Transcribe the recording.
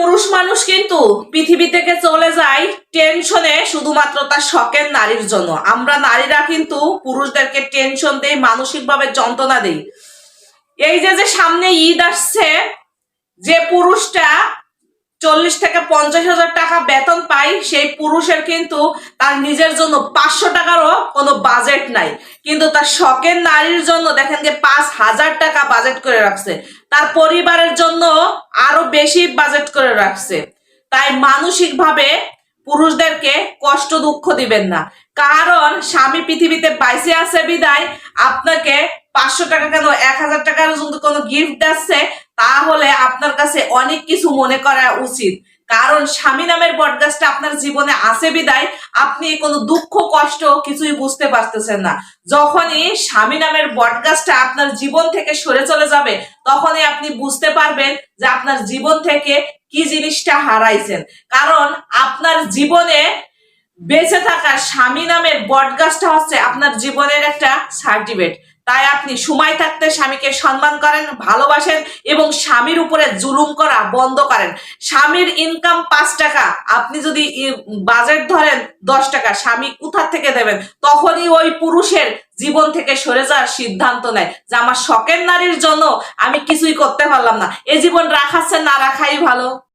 পুরুষ মানুষ কিন্তু পৃথিবী থেকে চলে যায় টেনশনে শুধুমাত্র তার শখের নারীর জন্য। আমরা নারীরা কিন্তু পুরুষদেরকে টেনশন দেই, মানসিকভাবে যন্ত্রণা দেই। এই যে সামনে ঈদ আসছে, যে পুরুষটা 40 থেকে 50,000 টাকা বেতন পায়, সেই পুরুষের কিন্তু তার নিজের জন্য 500 টাকারও কোনো বাজেট নাই, কিন্তু তার শখের নারীর জন্য দেখেন যে 5,000 টাকা বাজেট করে রাখছে, তার পরিবারের জন্য আরো বেশি বাজেট করে রাখছে। তাই মানসিকভাবে পুরুষদেরকে কষ্ট দুঃখ দিবেন না, কারণ স্বামী পৃথিবীতে বাইসে আছে বিদায় আপনাকে 500 টাকা কেন 1,000 টাকার যদি কোনো গিফট দিচ্ছে, তাহলে আপনার কাছে অনেক কিছু মনে করা উচিত। কারণ স্বামী নামের বটগাছটা আপনার জীবনে আছে বিদায় আপনি কোনো দুঃখ কষ্ট কিছুই বুঝতে পারতেছেন না। যখনই স্বামী নামের বটগাছটা আপনার জীবন থেকে সরে চলে যাবে, তখনই আপনি বুঝতে পারবেন যে আপনার জীবন থেকে কি জিনিসটা হারাইছেন। কারণ আপনার জীবনে বেঁচে থাকার স্বামী নামের বটগাছটা হচ্ছে আপনার জীবনের একটা সার্টিফিকেট। তাই আপনি সময় থাকতে স্বামীকে সম্মান করেন, ভালোবাসেন এবং স্বামীর উপরে জুলুম করা বন্ধ করেন। স্বামীর ইনকাম 5 টাকা, আপনি যদি বাজেট ধরেন 10 টাকা, স্বামী কোথা থেকে দেবেন? তখনই ওই পুরুষের জীবন থেকে সরে যাওয়ার সিদ্ধান্ত নেয় যে আমার শখের নারীর জন্য আমি কিছুই করতে পারলাম না, এ জীবন রাখাচ্ছে না রাখাই ভালো।